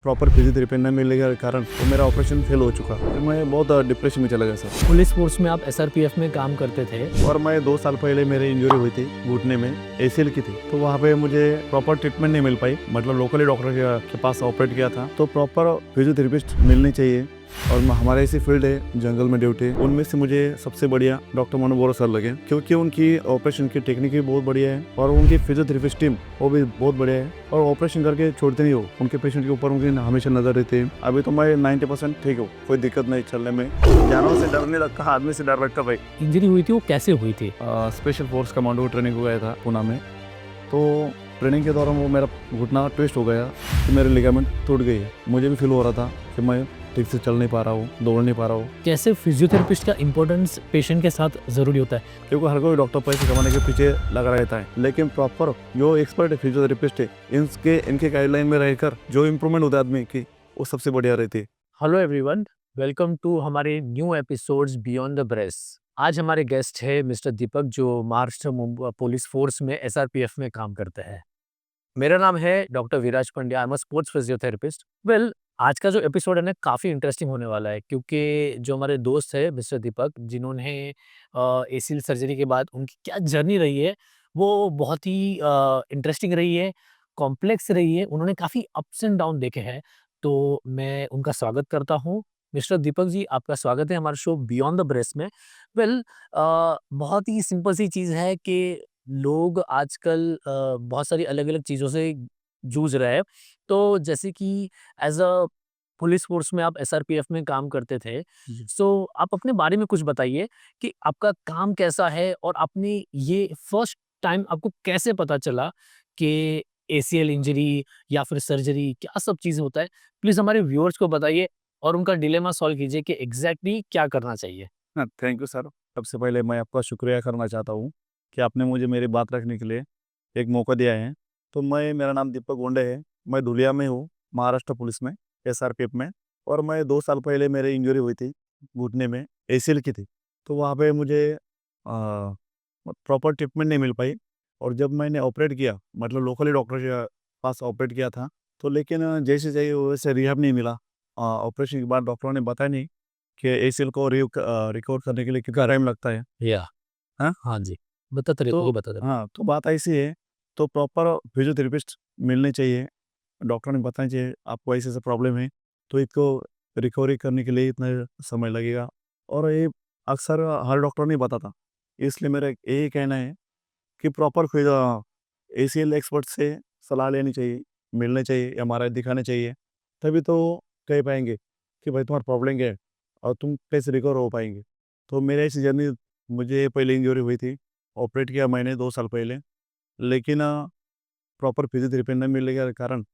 Proper physiotherapy न मिलने के कारण तो मेरा ऑपरेशन फेल हो चुका। फिर मैं बहुत डिप्रेशन में चला गया सर। पुलिस फोर्स में आप एसआरपीएफ में काम करते थे। और मैं 2 साल पहले मेरी इंजरी हुई थी घुटने में, एसीएल की थी। तो वहाँ पे मुझे प्रॉपर ट्रीटमेंट नहीं मिल पाई, मतलब लोकली डॉक्टर के पास ऑपरेट किया था। तो प्रॉपर फिजियोथेरेपिस्ट मिलनी चाहिए और हमारे ऐसी फील्ड है जंगल में ड्यूटी, उनमें से मुझे सबसे बढ़िया डॉक्टर मनु बोरा सर लगे, क्योंकि उनकी ऑपरेशन की टेक्निक भी बहुत बढ़िया है और उनकी फिजियोथेरेपिस्ट टीम वो भी बहुत बढ़िया है और ऑपरेशन करके छोड़ते नहीं हो, उनके पेशेंट के ऊपर उनकी हमेशा नजर रहती है। अभी तो मैं 90% ठीक हूँ, कोई दिक्कत नहीं चलने में। जानवर से डरने लगता, आदमी से डर लगता भाई। इंजरी हुई थी वो कैसे हुई थी? स्पेशल फोर्स कमांडो ट्रेनिंग हो गया था पुणे में। तो ट्रेनिंग के दौरान वो मेरा घुटना ट्विस्ट हो गया तो मेरे लिगामेंट टूट गई है। मुझे भी फील हो रहा था कि मैं ठीक से चल नहीं पा रहा हूँ, दौड़ नहीं पा रहा हूँ, कैसे फिजियोथेरेपिस्ट का इंपॉर्टेंस पेशेंट के साथ जरूरी होता है? क्योंकि हर कोई डॉक्टर पैसे कमाने के पीछे लगा रहता है, लेकिन प्रॉपर जो एक्सपर्ट फिजियोथेरेपिस्ट है इनके गाइडलाइन में रहकर जो इम्प्रूवमेंट होता है आदमी की, वो सबसे बढ़िया रहती है। हेलो एवरीवन, वेलकम टू हमारे new episodes beyond the brace. आज हमारे गेस्ट है मिस्टर दीपक, जो महाराष्ट्र पुलिस फोर्स में एसआरपीएफ में काम करते हैं। मेरा नाम है doctor Viraj Pandya, I am a sports physiotherapist. Well, आज का जो एपिसोड है ना काफ़ी इंटरेस्टिंग होने वाला है, क्योंकि जो हमारे दोस्त है मिस्टर दीपक, जिन्होंने एसीएल सर्जरी के बाद उनकी क्या जर्नी रही है, वो बहुत ही इंटरेस्टिंग रही है, कॉम्प्लेक्स रही है। उन्होंने काफ़ी अप्स एंड डाउन देखे हैं, तो मैं उनका स्वागत करता हूँ। मिस्टर दीपक जी, आपका स्वागत है हमारे शो बियॉन्ड द ब्रेस में। वेल, बहुत ही सिंपल सी चीज़ है कि लोग आजकल बहुत सारी अलग-अलग चीज़ों से जूझ रहे हैं। तो जैसे कि एज़ अ पुलिस फ़ोर्स में आप एसआरपीएफ में काम करते थे। जी। सो आप अपने बारे में कुछ बताइए कि आपका काम कैसा है और आपने ये फर्स्ट टाइम आपको कैसे पता चला कि एसीएल इंजरी या फिर सर्जरी क्या सब चीज़ होता है? प्लीज़ हमारे व्यूअर्स को बताइए और उनका डिलेमा सॉल्व कीजिए कि एग्ज़ैक्टली क्या करना चाहिए? हाँ, थैंक यू सर। सबसे पहले मैं आपका शुक्रिया करना चाहता हूँ कि आपने मुझे मेरी बात रखने के लिए एक मौका दिया है। तो मेरा नाम दीपक गोंडे है, मैं धुलिया में हूँ, महाराष्ट्र पुलिस में, एसआरपीएफ में। और मैं 2 साल पहले मेरी इंजरी हुई थी घुटने में, एसीएल की थी। तो वहाँ पे मुझे प्रॉपर ट्रीटमेंट नहीं मिल पाई और जब मैंने ऑपरेट किया, मतलब लोकली डॉक्टर के पास ऑपरेट किया था, तो लेकिन जैसे चाहिए वैसे रिहैब नहीं मिला। ऑपरेशन के बाद डॉक्टरों ने बताया नहीं कि एसीएल को रिकवर करने के लिए कितना टाइम लगता है। या हाँ? हाँ जी, बताते रहिए, तो वो बताते रहिए। हाँ, तो बात ऐसी है, तो प्रॉपर फिजियोथेरेपिस्ट मिलने चाहिए। डॉक्टर ने बताना चाहिए आपको ऐसे-ऐसे प्रॉब्लम है, तो इसको रिकवरी करने के लिए इतना समय लगेगा और ये अक्सर हर डॉक्टर नहीं बताता। इसलिए मेरा यही कहना है कि प्रॉपर एसीएल एक्सपर्ट से सलाह लेनी चाहिए, मिलने चाहिए, एमआरआई दिखाने चाहिए, तभी तो कह पाएँगे कि भाई तुम्हारा प्रॉब्लम क्या है और तुम कैसे रिकवर हो पाएँगे। तो मेरी ऐसी जर्नी, मुझे पहले इंजरी हुई थी, ऑपरेट किया मैंने 2 साल पहले, लेकिन प्रॉपर फिजियोथेरेपी न मिलने के कारण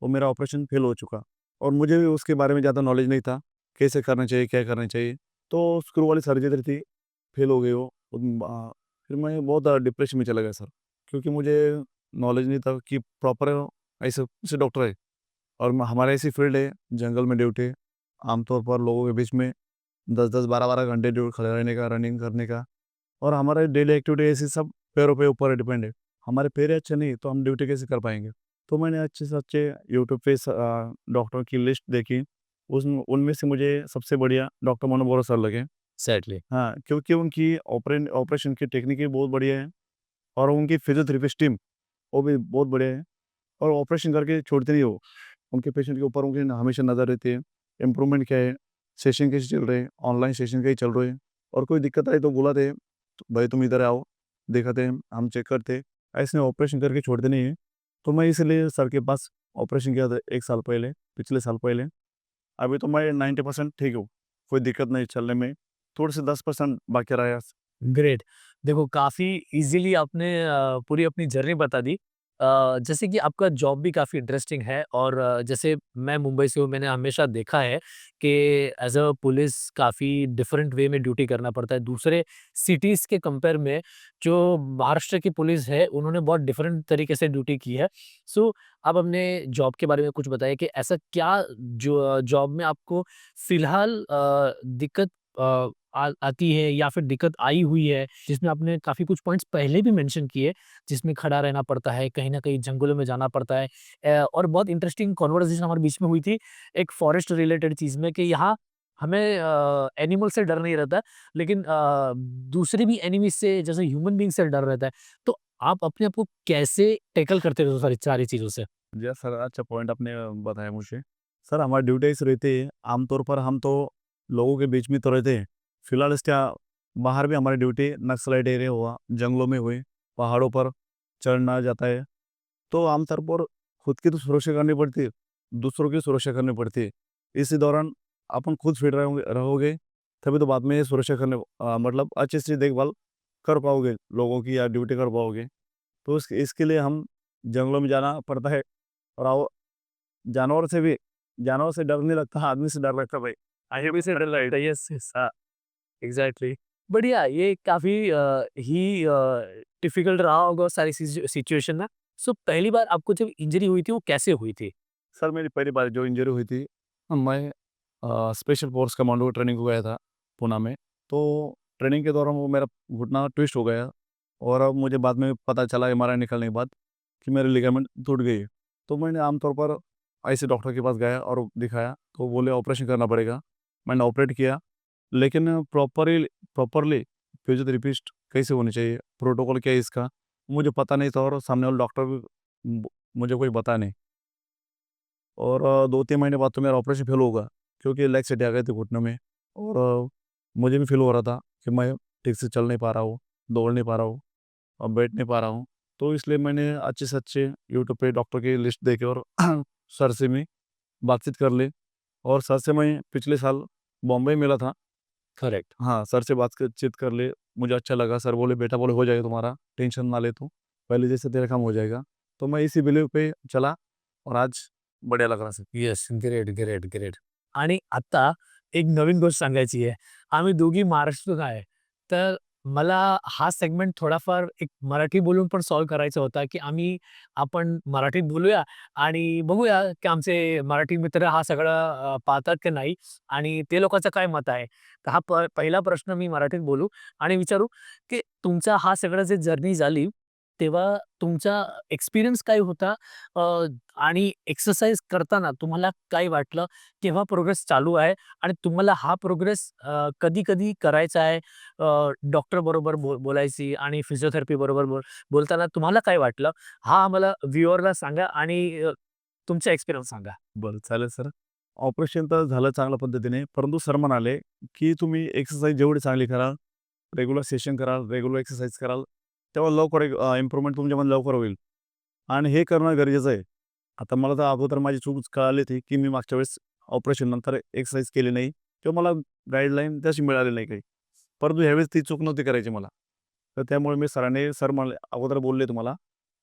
वो मेरा ऑपरेशन फेल हो चुका और मुझे भी उसके बारे में ज़्यादा नॉलेज नहीं था, कैसे करना चाहिए, क्या करना चाहिए। तो स्क्रू वाली सर्जरी थी, फेल हो गई वो। फिर मैं बहुत डिप्रेशन में चला गया सर, क्योंकि मुझे नॉलेज नहीं था कि प्रॉपर ऐसे ऐसे डॉक्टर है और हमारे ऐसी फील्ड है जंगल में ड्यूटी, आमतौर पर लोगों के बीच में 10-10, 12-12 घंटे ड्यूटी खड़े रहने का, रनिंग करने का और हमारे डेली एक्टिविटी ऐसी सब पैरों पे ऊपर डिपेंड है। हमारे पैर अच्छे नहीं तो हम ड्यूटी कैसे कर पाएँगे? तो मैंने अच्छे से अच्छे यूट्यूब पे डॉक्टर की लिस्ट देखी, उसमें उनमें से मुझे सबसे बढ़िया डॉक्टर मनु बोरा सर लगे। एग्ज़ैक्टली। हाँ, क्योंकि उनकी ऑपरेशन की टेक्निक भी बहुत बढ़िया है और उनकी फिजियोथेरेपिस्ट टीम वो भी बहुत बढ़िया है और ऑपरेशन करके छोड़ते नहीं वो। उनके पेशेंट के ऊपर उनकी हमेशा नज़र रहती है। इम्प्रूवमेंट क्या है, सेशन कैसे चल रहे हैं, ऑनलाइन सेशन कैसे चल रहे हैं और कोई दिक्कत आई तो बुलाते हैं, तो भाई तुम इधर आओ, दिखाते हैं, हम चेक करते हैं। ऐसे ऑपरेशन करके छोड़ते नहीं हैं। तो मैं इसलिए सर के पास ऑपरेशन किया था 1 साल पहले, पिछले साल पहले। अभी तो मैं 90% ठीक हूँ, कोई दिक्कत नहीं चलने में, थोड़े से 10% बाकी रहा है। ग्रेट। देखो, काफ़ी ईज़िली आपने पूरी अपनी जर्नी बता दी। जैसे कि आपका जॉब भी काफ़ी इंटरेस्टिंग है और जैसे मैं मुंबई से हूँ, मैंने हमेशा देखा है कि एज़ अ पुलिस काफ़ी डिफरेंट वे में ड्यूटी करना पड़ता है। दूसरे सिटीज़ के कंपेयर में जो महाराष्ट्र की पुलिस है, उन्होंने बहुत डिफरेंट तरीके से ड्यूटी की है। सो आप अपने जॉब के बारे में कुछ बताइए कि ऐसा क्या जो जॉब में आपको फ़िलहाल दिक्कत आती है या फिर दिक्कत आई हुई है, जिसमें आपने काफ़ी कुछ पॉइंट्स पहले भी मेंशन किए, जिसमें खड़ा रहना पड़ता है, कहीं न कहीं जंगलों में जाना पड़ता है। और बहुत इंटरेस्टिंग कन्वर्सेशन हमारे बीच में हुई थी, एक फॉरेस्ट रिलेटेड चीज़ में कि यहाँ हमें एनिमल से डर नहीं रहता, लेकिन दूसरे भी एनिमी से जैसे ह्यूमन बीइंग से डर रहता है। तो आप अपने आप को कैसे टैकल करते हो सारी सारी चीज़ों से? जी सर, अच्छा पॉइंट आपने बताया मुझे। सर हमारी ड्यूटी ऐसी रहती है, आमतौर पर हम तो लोगों के बीच में तो रहते हैं। फिलहाल इसके बाहर भी हमारी ड्यूटी नक्सलाइट एरिया हुआ, जंगलों में हुई, पहाड़ों पर चढ़ना जाता है। तो आमतौर पर खुद की तो सुरक्षा करनी पड़ती है, दूसरों की सुरक्षा करनी पड़ती है। इसी दौरान अपन खुद फिट रहोगे, तभी तो बाद में ये सुरक्षा करने मतलब अच्छी से देखभाल कर पाओगे लोगों की या ड्यूटी कर पाओगे। तो इसके लिए हम जंगलों में जाना पड़ता है। और जानवर से भी जानवर से डर नहीं लगता, आदमी से डर लगता है भाई। आईएमपी से डर लगता है, यस, यस, हाँ, एग्ज़ैक्टली। बढ़िया, ये काफ़ी ही डिफ़िकल्ट रहा होगा सारी सिचुएशन ना? सो पहली बार आपको जब इंजरी हुई थी, वो कैसे हुई थी? सर मेरी पहली बार जो इंजरी हुई थी, मैं स्पेशल फोर्स कमांडो ट्रेनिंग को गया था पूना में। तो ट्रेनिंग के दौरान वो मेरा घुटना ट्विस्ट हो गया और अब मुझे बाद में पता चला एमआरआई निकलने के बाद कि मेरी लिगामेंट टूट गई। तो मैंने आमतौर पर ऐसे डॉक्टर के पास गया और दिखाया, तो बोले ऑपरेशन करना पड़ेगा। मैंने ऑपरेट किया, लेकिन प्रॉपरली फिजियोथेरेपिस्ट कैसे होनी चाहिए, प्रोटोकॉल क्या है इसका, मुझे पता नहीं था और सामने वाला डॉक्टर भी मुझे कोई बता नहीं। और 2-3 महीने बाद तो मेरा ऑपरेशन फेल होगा, क्योंकि लेग सेट आ गए थे घुटने में। और मुझे भी फील हो रहा था कि मैं ठीक से चल नहीं पा रहा हूँ, दौड़ नहीं पा रहा हूँ और बैठ नहीं पा रहा हूँ। तो इसलिए मैंने अच्छे से अच्छे यूट्यूब पे डॉक्टर की लिस्ट देखे और सर से मैं बातचीत कर ली। और सर से मैं पिछले साल बॉम्बे मिला था। करेक्ट। हाँ, सर से बातचीत कर ली, मुझे अच्छा लगा। सर बोले, "बेटा बोले हो जाएगा तुम्हारा, टेंशन ना ले तू, पहले जैसे तेरा काम हो जाएगा।" तो मैं इसी बिलीव पे चला और आज बढ़िया लग रहा है sir. Yes, great, great, great. आणि आता एक नवीन गोष्ट सांगायची आहे. आम्ही दोघी महाराष्ट्रीयन आहे. तर मला हा सेगमेंट थोडाफार एक मराठी बोलून पण सॉल्व्ह करायचा होता, की आपण मराठीत बोलूया आणि बघूया, की आमचे मराठी मित्र हा सगळं पाहतात की नाही आणि ते लोकांचं काय मत आहे. तर हा पहिला प्रश्न मी मराठीत बोलू आणि विचारू, की तुमचा हा सगळं जे जर्नी झाली, तेव्हा तुमचा एक्सपिरियन्स काय होता? आणि एक्सरसाइज करताना तुम्हाला काय वाटलं? केव्हा प्रोग्रेस चालू आहे आणि तुम्हाला हा प्रोग्रेस कधी-कधी करायचा आहे? डॉक्टर बरोबर बोलायची आणि फिजिओथेरपी बरोबर बोलताना तुम्हाला काय वाटलं? हा आम्हाला व्ह्यूअरला सांगा आणि तुमचा एक्सपिरियन्स सांगा. बरं चालेल सर. ऑपरेशन तर झालं चांगल्या पद्धतीने, परंतु सर म्हणाले, की तुम्ही एक्सरसाइज जेवढी चांगली कराल, रेग्युलर सेशन कराल, रेग्युलर एक्सरसाइज कराल, तेव्हा लवकर इम्प्रूव्हमेंट तुमच्यामध्ये लवकर होईल आणि हे करणं गरजेचं आहे. आता मला तर अगोदर माझी चूक कळाली होती, की मी मागच्या वेळेस ऑपरेशननंतर एक्सरसाइज केली नाही किंवा मला गाईडलाईन तशी मिळाली नाही काही. परंतु ह्यावेळेस ती चूक नव्हती करायची मला. तर त्यामुळे मी सर मला अगोदर बोलले तुम्हाला,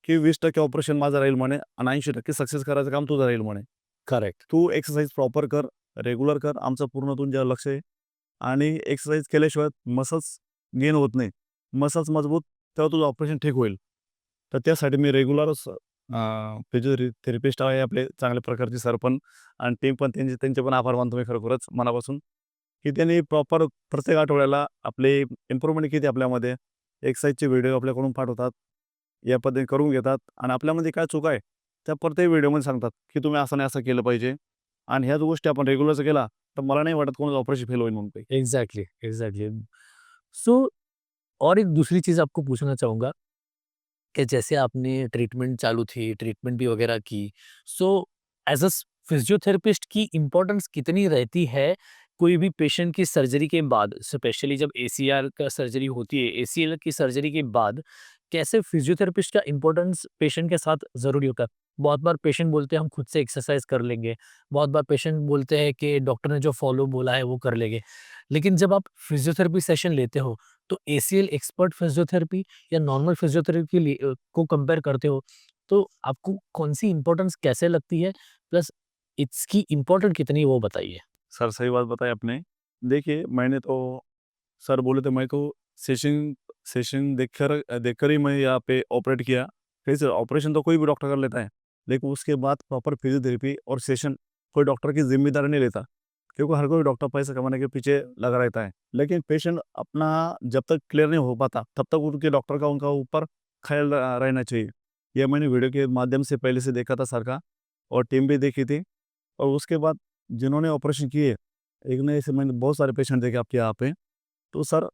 की 20% ऑपरेशन माझं राहील म्हणे आणि 80% सक्सेस करायचं काम तुझं राहील म्हणे. करेक्ट. तू एक्सरसाइज प्रॉपर कर, रेग्युलर कर. आमचं पूर्ण तुझ्यावर लक्ष आहे आणि एक्सरसाइज केल्याशिवाय मसल्स गेन होत नाही. मसल्स मजबूत तेव्हा तुझं ऑपरेशन ठीक होईल. तर त्यासाठी मी रेग्युलरच फिजिओथेरपिस्ट आहे आपले चांगल्या प्रकारचे सर पण आणि टीम पण त्यांचे पण आभार मानतो मी खरोखरच मनापासून, की त्यांनी प्रॉपर प्रत्येक आठवड्याला आपले इम्प्रूव्हमेंट किती आपल्यामध्ये, एक्सरसाइजचे व्हिडिओ आपल्याकडून पाठवतात. या पद्धतीने करून घेतात आणि आपल्यामध्ये काय चुका आहे, त्या प्रत्येक व्हिडिओमध्ये सांगतात, की तुम्ही असं नाही असं केलं पाहिजे आणि ह्याच गोष्टी आपण रेग्युलर केला, तर मला नाही वाटत कोणाचं ऑपरेशन फेल होईल म्हणून काही. Exactly, exactly. सो और एक दूसरी चीज़ आपको पूछना चाहूँगा कि जैसे आपने ट्रीटमेंट चालू थी, ट्रीटमेंट भी वगैरह की, सो एज़ अ फिज़ियोथेरेपिस्ट की इम्पोर्टेंस कितनी रहती है, कोई भी पेशेंट की सर्जरी के बाद, स्पेशली जब एसीआर का सर्जरी होती है, एसीएल की सर्जरी के बाद, कैसे फिज़ियोथेरेपिस्ट का इम्पोर्टेंस पेशेंट के साथ ज़रूरी होता है? बहुत बार पेशेंट बोलते हैं हम खुद से एक्सरसाइज़ कर लेंगे, बहुत बार पेशेंट बोलते हैं कि डॉक्टर ने जो फॉलो बोला है वो कर लेंगे। लेकिन जब आप फिज़ियोथेरेपी सेशन लेते हो, तो एसीएल एक्सपर्ट फिज़ियोथेरेपी या नॉर्मल फिजियोथेरेपी को कंपेयर करते हो, तो आपको कौन-सी इम्पोर्टेंस कैसे लगती है? प्लस इसकी इम्पोर्टेंट कितनी है वो बताइए? सर सही बात बताई आपने। देखिए मैंने तो सर बोले थे मैं तो सेशन सेशन देखकर ही मैं यहाँ पे ऑपरेट किया। कैसे ऑपरेशन तो कोई भी डॉक्टर कर लेता है, लेकिन उसके बाद प्रॉपर फिजियोथेरेपी और सेशन कोई डॉक्टर की ज़िम्मेदारी नहीं लेता। क्योंकि हर कोई डॉक्टर पैसे कमाने के पीछे लगा रहता है, लेकिन पेशेंट अपना जब तक क्लियर नहीं हो पाता, तब तक उनके डॉक्टर का उनका ऊपर ख्याल रहना चाहिए। ये मैंने वीडियो के माध्यम से पहले से देखा था सर का, और टीम भी देखी थी। और उसके बाद जिन्होंने ऑपरेशन किए, एक ने ऐसे मैंने बहुत सारे पेशेंट देखे आपके यहाँ पे, तो सर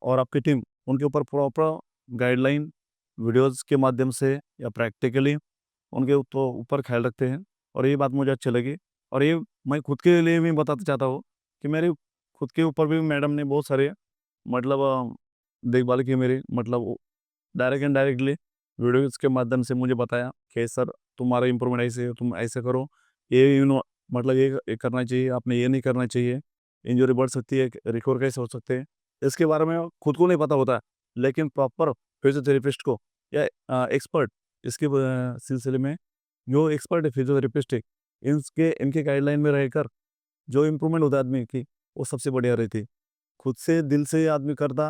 और आपकी टीम उनके ऊपर प्रॉपर गाइडलाइन वीडियोज़ के माध्यम से या प्रैक्टिकली उनके तो ऊपर ख्याल रखते हैं, और ये बात मुझे अच्छी लगी। और ये मैं खुद के लिए भी बताना चाहता हूँ कि मेरे खुद के ऊपर भी मैडम ने बहुत सारे मतलब देखभाल की मेरी, मतलब डायरेक्ट एंड डायरेक्टली वीडियोज़ के माध्यम से मुझे बताया कि सर तुम्हारा इम्प्रूवमेंट ऐसे है, तुम ऐसे करो, ये मतलब ये करना चाहिए, आपने ये नहीं करना चाहिए, इंजरी बढ़ सकती है, रिकवर कैसे हो सकते हैं, इसके बारे में खुद को नहीं पता होता है। लेकिन प्रॉपर फिजियोथेरेपिस्ट को या एक्सपर्ट इसके सिलसिले में जो एक्सपर्ट है फिजियोथेरेपिस्ट है, इनके इनके गाइडलाइन में रहकर जो इम्प्रूवमेंट होता है आदमी की, वो सबसे बढ़िया रहती है। खुद से दिल से आदमी करता,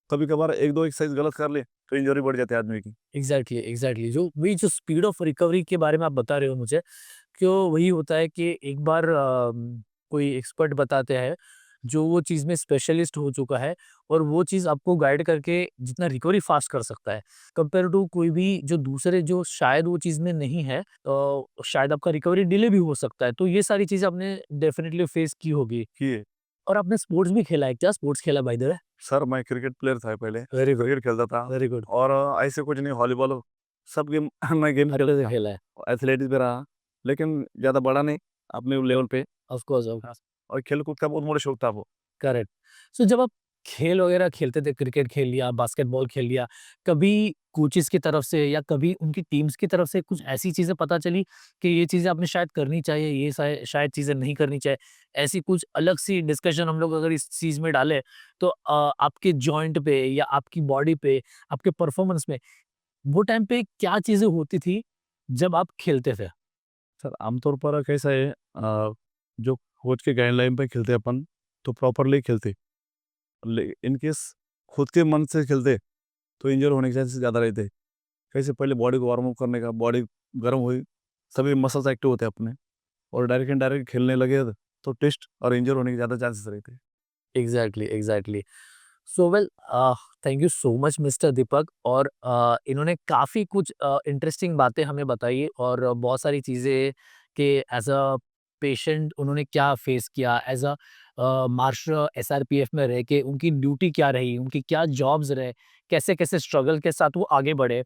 कभी कभार एक दो एक्सरसाइज गलत कर ले तो इंजरी बढ़ जाती है आदमी की। एग्जैक्टली एग्जैक्टली जो वही जो स्पीड ऑफ रिकवरी के बारे में आप बता रहे हो मुझे, क्यों वही होता है कि एक बार कोई एक्सपर्ट बताते हैं जो वो चीज़ में स्पेशलिस्ट हो चुका है, और वो चीज़ आपको गाइड करके जितना रिकवरी फास्ट कर सकता है कंपेयर टू कोई भी जो दूसरे जो शायद वो चीज़ में नहीं है, तो शायद आपका रिकवरी डिले भी हो सकता है। तो ये सारी चीज़ें आपने डेफिनेटली फेस की होगी। कि और आपने स्पोर्ट्स भी खेला है क्या? स्पोर्ट्स खेला बाय द वे? सर मैं क्रिकेट प्लेयर था पहले, वेरी गुड, क्रिकेट खेलता था। Very good. और ऐसे कुछ नहीं, वॉलीबॉल सब गेम मैं गेम हर खेलता जगह था, खेला है। एथलेटिक्स भी रहा, लेकिन ज़्यादा बड़ा नहीं, अपने लेवल पे। ऑफ कोर्स, ऑफ हाँ, और खेल कूद का बहुत मोड़ा शौक था वो। करेक्ट। सो जब आप खेल वगैरह खेलते थे, क्रिकेट खेल लिया, बास्केटबॉल खेल लिया, कभी कोचेस की तरफ से या कभी उनकी टीम्स की तरफ से कुछ ऐसी चीज़ें पता चली कि ये चीज़ें आपने शायद करनी चाहिए, ये शायद चीज़ें नहीं करनी चाहिए? ऐसी कुछ अलग सी डिस्कशन हम लोग अगर इस चीज़ में डालें, तो आपके जॉइंट पे या आपकी बॉडी पे, आपके परफॉर्मेंस में, वो टाइम पे क्या चीज़ें होती थी जब आप खेलते थे? सर आमतौर पर कैसा है, जो कोच के गाइडलाइन पे खेलते अपन, तो प्रॉपरली खेलते, इन केस खुद के मन से खेलते तो इंजर होने के चांसेस ज़्यादा रहते। कैसे पहले बॉडी को वार्म अप करने का, बॉडी गर्म हुई, सभी मसल्स एक्टिव होते हैं अपने, और डायरेक्ट एंड डायरेक्ट खेलने लगे तो टेस्ट और इंजर होने के ज़्यादा चांसेस रहते हैं। Exactly, exactly. So well, thank you so much mister Deepak, और इन्होंने काफ़ी कुछ इंटरेस्टिंग बातें हमें बताई, और बहुत सारी चीज़ें कि एज़ अ पेशेंट उन्होंने क्या फेस किया, एज़ अ मार्शल एसआरपीएफ में रह के उनकी ड्यूटी क्या रही, उनकी क्या जॉब्स रहे, कैसे-कैसे स्ट्रगल के साथ वो आगे बढ़े,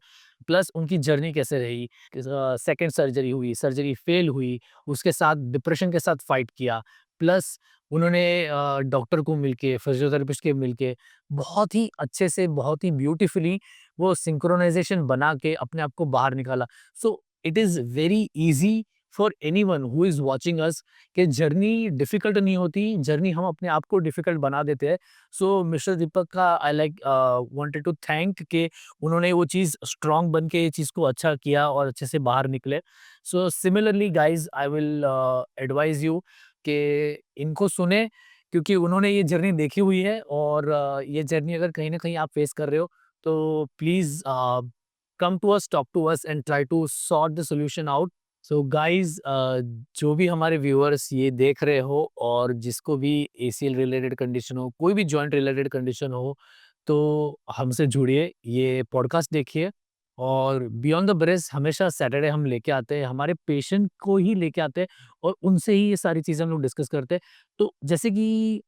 प्लस उनकी जर्नी कैसे रही। सेकंड सर्जरी हुई, सर्जरी फेल हुई, उसके साथ डिप्रेशन के साथ फाइट किया, प्लस उन्होंने डॉक्टर को मिलके, फिजियोथेरेपिस्ट के मिलके बहुत ही अच्छे से, बहुत ही ब्यूटीफुली वो सिंक्रोनाइज़ेशन बना के अपने आप को बाहर निकाला। So it is very easy for anyone who is watching us कि जर्नी डिफ़िकल्ट नहीं होती, जर्नी हम अपने आप को डिफ़िकल्ट बना देते हैं। सो मिस्टर दीपक का I like wanted to thank कि उन्होंने वो चीज़ स्ट्रॉन्ग बन के ये चीज़ को अच्छा किया और अच्छे से बाहर निकले। So similarly guys, I will advise you कि इनको सुने, क्योंकि उन्होंने ये जर्नी देखी हुई है, और ये जर्नी अगर कहीं न कहीं आप फेस कर रहे हो, तो please come to us, talk to us and try to sort the solution out. So guys, जो भी हमारे व्यूअर्स ये देख रहे हो और जिसको भी एसीएल रिलेटेड कंडीशन हो, कोई भी जॉइंट रिलेटेड कंडीशन हो, तो हमसे जुड़िए, ये पॉडकास्ट देखिए। और बियॉन्ड द ब्रेस हमेशा सैटरडे हम लेके आते हैं, हमारे पेशेंट को ही लेके आते हैं, और उनसे ही ये सारी चीज़ें हम लोग डिस्कस करते हैं। तो जैसे कि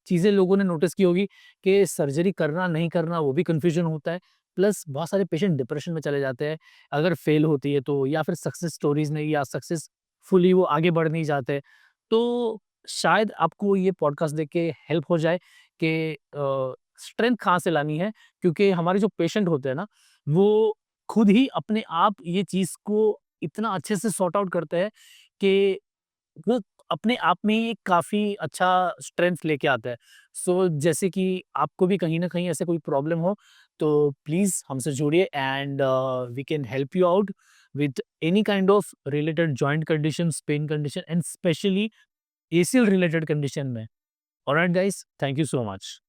चीज़ें लोगों ने नोटिस की होगी कि सर्जरी करना, नहीं करना, वो भी कन्फ्यूज़न होता है। प्लस बहुत सारे पेशेंट डिप्रेशन में चले जाते हैं, अगर फेल होती है तो, या फिर सक्सेस स्टोरीज़ नहीं, या सक्सेसफुली वो आगे बढ़ नहीं जाते। तो शायद आपको ये पॉडकास्ट देख के हेल्प हो जाए कि स्ट्रेंथ कहाँ से लानी है, क्योंकि हमारे जो पेशेंट होते हैं ना, वो खुद ही अपने आप ये चीज़ को इतना अच्छे से सॉर्ट आउट करते हैं कि वो अपने आप में ही एक काफ़ी अच्छा स्ट्रेंथ लेके आता है। सो जैसे कि आपको भी कहीं न कहीं ऐसे कोई प्रॉब्लम हो, तो प्लीज़ हमसे जुड़िए, and we can help you out with any kind of related joint conditions, pain condition, and specially ACL related condition में। Alright guys, thank you so much.